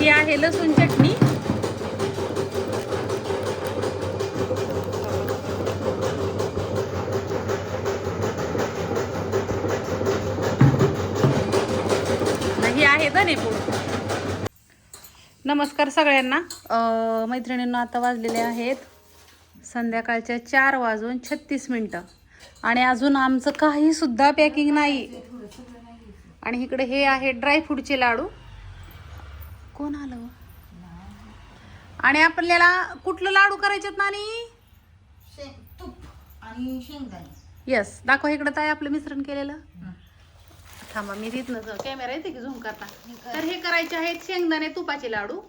ही आहे लसूण चटणी. ही आहे धनेपूड. नमस्कार सगळ्यांना. मैत्रिणींना आता वाजलेले आहेत संध्याकाळच्या 4:36 आणि अजून आमचं काही सुद्धा पॅकिंग नाही. आणि इकडे हे आहे ड्रायफ्रूटचे लाडू. कोण आलं? आणि आपल्याला कुठलं लाडू करायच्यात नानी? तूप आणि शेंगदाणे. यस, दाखवा इकडं काय आपलं मिश्रण केलेलं. थांबा मी तिथनं कॅमेरा येते की झूम करता. तर हे करायचे आहेत शेंगदाणे तुपाचे लाडू.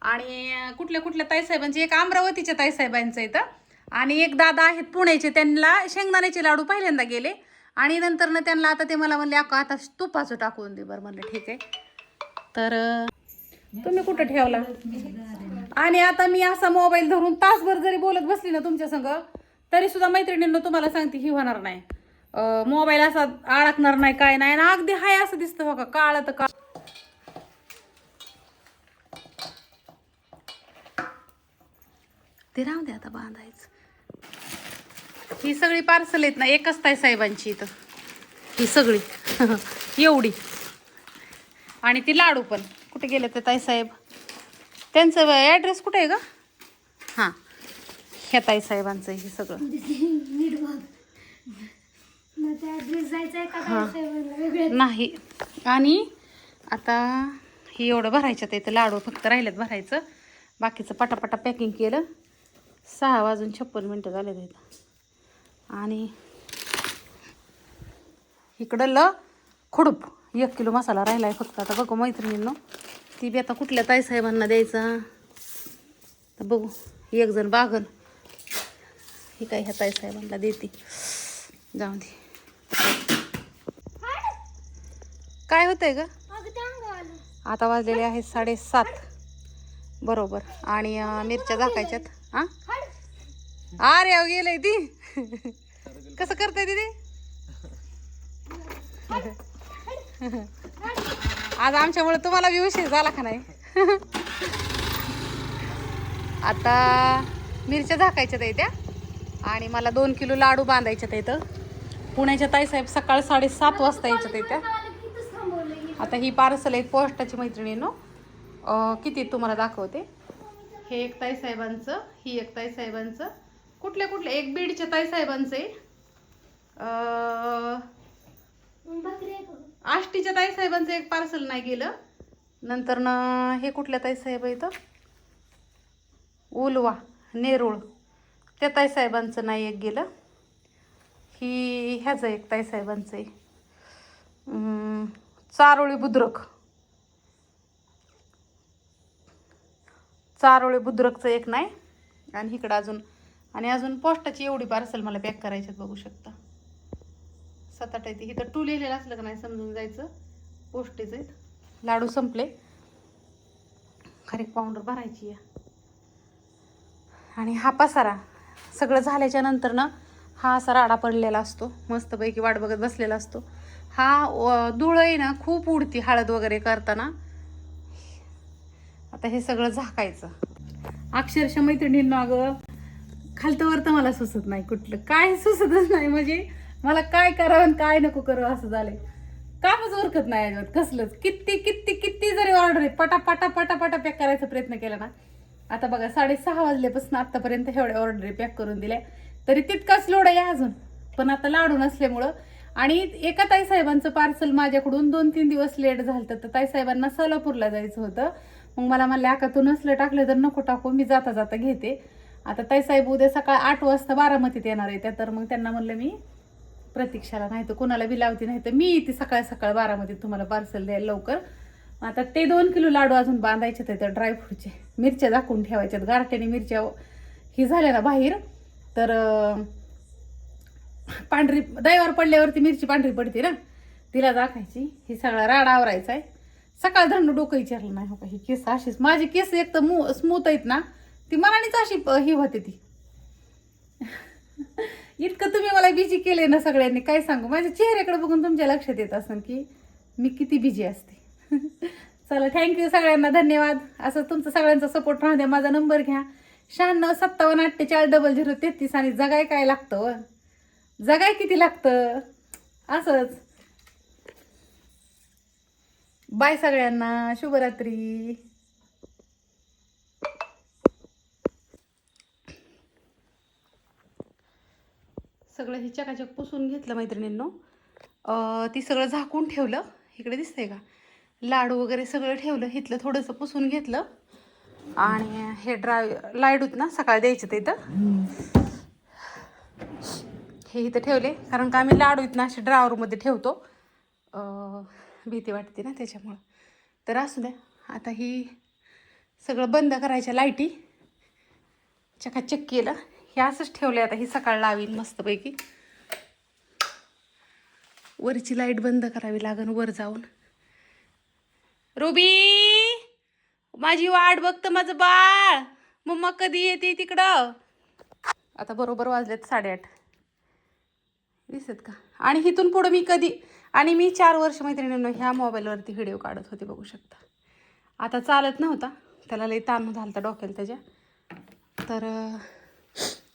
आणि कुठल्या कुठल्या ताईसाहेबांचे, एक अमरावतीच्या ताईसाहेबांचं इथं आणि एक दादा आहेत पुण्याचे, त्यांना शेंगदाण्याचे लाडू पहिल्यांदा गेले आणि नंतर ना त्यांना आता ते मला म्हणले अक्का आता तुपाचं टाकून दे. बरं म्हणलं ठीक आहे. तर तुम्ही कुठं ठेवला? आणि आता मी असा मोबाईल धरून तासभर जरी बोलत बसली ना तुमच्या संग तरी सुद्धा मैत्रिणींना तुम्हाला सांगते ही होणार नाही. मोबाईल असा अडकणार नाही काय नाही ना. अगदी हाय असं दिसतं बघा, काळ तर काळ. ते राहू दे आता बांधायचं. ही सगळी पार्सल आहेत ना एकच ताई साहेबांची इथं, ही सगळी एवढी. आणि ती लाडू पण कुठे गेले ते ताई साहेब, त्यांचं ॲड्रेस कुठे आहे का? हां, ह्या ताई साहेबांचं हे सगळं. नाही. आणि आता ही एवढं भरायच्यात इथं लाडू फक्त राहिलेत भरायचं. बाकीचं पटापटा पॅकिंग केलं. 6:56 झाले इथं. आणि इकडं खुडूप 1 किलो मसाला राहिला आहे फक्त. आता बघू मैत्रिणींनो, ती बी आता कुठल्या ताईसाहेबांना द्यायचा तर बघू. एक जण बागन ही काय ह्या ताईसाहेबांना देते. जाऊ दे. काय होतंय ग? आता वाजलेले आहेत 7:30 बरोबर. आणि मिरच्या झाकायच्यात. हा अरे अहो गेलंय ती. कसं करताय तिथे? आज आमच्यामुळे तुम्हाला बी उशीर झाला का नाही? आता मिरच्या झाकायच्यात त्या आणि मला 2 किलो लाडू बांधायच्यात इथं. पुण्याच्या ताईसाहेब सकाळ 7:30 वाजता यायच्यात त्या. आता ही पार्सल आहेत पोस्टाची मैत्रिणींनो. किती तुम्हाला दाखवते. हे एक ताईसाहेबांचं, ही एक ताईसाहेबांचं, कुठल्या कुठल्या एक बीडच्या ताईसाहेबांचे, आष्टीच्या ताईसाहेबांचं एक पार्सल नाही गेलं. नंतर ना हे कुठल्या ताईसाहेब इथं उलवा नेरूळ त्या ताईसाहेबांचं नाही एक गेलं. ही ह्याचं एक ताईसाहेबांचं आहे चारोळी बुद्रुकचं एक नाही. आणि इकडं अजून पोस्टाची एवढी पार्सल मला पॅक करायच्यात बघू शकता. 7-8 आहे. इथं 2 लिहिलेलं असलं का नाही समजून जायचं पोस्टेच आहेत. लाडू संपले. खारीक पावडर भरायची आहे. आणि हा पसारा सगळं झाल्याच्या नंतर ना हा असा राडा पडलेला असतो, मस्तपैकी वाट बघत बसलेला असतो. हा धूळ आहे ना खूप उडती हळद वगैरे करताना. आता हे सगळं झाकायचं. अक्षरशः मैत्रिणींना अगं खालतवर तर मला सुचत नाही, कुठलं काय सुचतच नाही. म्हणजे मला काय करावं आणि काय नको करावं असं झालंय. कामच उरकत नाही अजिबात कसलंच. किती जरी ऑर्डर आहे पटापटा पॅक करायचा प्रयत्न केला ना. आता बघा 6:30 वाजल्यापासून आतापर्यंत एवढ्या ऑर्डर पॅक करून दिल्या तरी तितकाच लोड आहे अजून. पण आता लाडू नसल्यामुळं आणि एका ताईसाहेबांचं पार्सल माझ्याकडून 2-3 दिवस लेट झालं. तर ताईसाहेबांना सोलापूरला जायचं होतं. मग मला म्हणले अका तू नसलं टाकलं तर नको टाकू, मी जाता जाता घेते. आता ताईसाहेब उद्या सकाळ 8 वाजता बारामतीत येणार आहे त्या. तर मग त्यांना म्हणलं मी प्रतीक्षाला नाही तर कोणाला बी लावते, नाही तर मी येते सकाळ बारामतीत तुम्हाला पार्सल द्यायला लवकर. आता ते 2 किलो लाडू अजून बांधायचे ते ड्रायफ्रूटचे. मिरच्या झाकून ठेवायच्यात. गारठ्याने मिरच्या ही झाल्या ना बाहेर तर पांढरी दैवावर पडल्यावरती मिरची पांढरी पडते ना, तिला दाखायची. ही सगळा राडा आवरायचा आहे. सकाळ धरणं डोकं विचारलं नाही हो का. ही केस अशीच माझी केस एक तर स्मूथ आहेत ना, ती मनानेच अशी ही होते ती. इतकं तुम्ही मला बिझी केले ना सगळ्यांनी काय सांगू. माझ्या चेहऱ्याकडे बघून तुमच्या लक्षात येत असेल की मी किती बिझी असते. चला थँक्यू सगळ्यांना, धन्यवाद. असं तुमचं सगळ्यांचा सपोर्ट राहू द्या. माझा नंबर घ्या 9657484033 आणि जगाय काय लागतं व जगाय किती लागतं असंच. बाय सगळ्यांना, शुभरात्री. सगळं ही चकाचक पुसून घेतलं मैत्रिणींनो. ती सगळं झाकून ठेवलं. इकडे दिसतंय का, लाडू वगैरे सगळं ठेवलं. इथलं थोडंसं पुसून घेतलं आणि हे लाईट होत ना सकाळी द्यायचं ते इथं, हे इथं ठेवले. कारण का आम्ही लाडू इथं असे ड्रावरमध्ये ठेवतो, भीती वाटते ना त्याच्यामुळं. तर असू द्या. आता ही सगळं बंद करायच्या लाईटी चकाचक केलं. हे असंच ठेवलं. आता ही सकाळ लावीन मस्तपैकी. वरची लाईट बंद करावी लागेल वर जाऊन. रुबी माझी वाट बघतं माझं बाळ, मम्मा कधी येते तिकडं. आता बरोबर वाजलेत 8:30. दिसत का. आणि इथून पुढं मी कधी, आणि मी 4 वर्ष मैत्रिणींनो ह्या मोबाईलवरती व्हिडिओ काढत होते बघू शकता. आता चालत नव्हता, त्याला लई ताण झालता डोक्याला त्याच्या. तर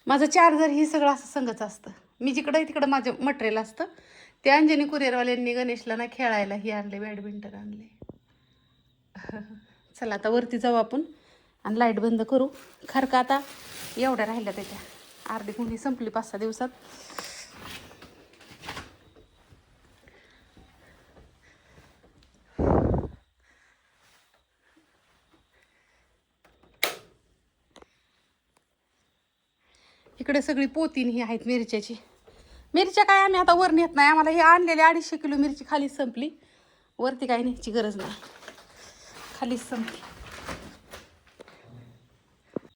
माझं चार्जर ही सगळं असं संगच असतं. मी जिकडं तिकडं माझं मटेरियल असतं. ते अंजनी कुरिअरवाल्यांनी गणेशला ना खेळायला ही आणले, बॅडमिंटन आणले. चला आता वरती जाऊ आपण आणि लाईट बंद करू. खरं का आता एवढ्या राहिल्या त्याच्या, अर्धी गुंडी संपली 5-6 दिवसात. इकडे सगळी पोतीन ही आहेत मिरच्याची. मिरच्या काय आम्ही आता वर नेत नाही. आम्हाला ही आणलेली 250 किलो मिरची खालीच संपली. वरती काय न्यायची गरज नाही, खालीच संपली.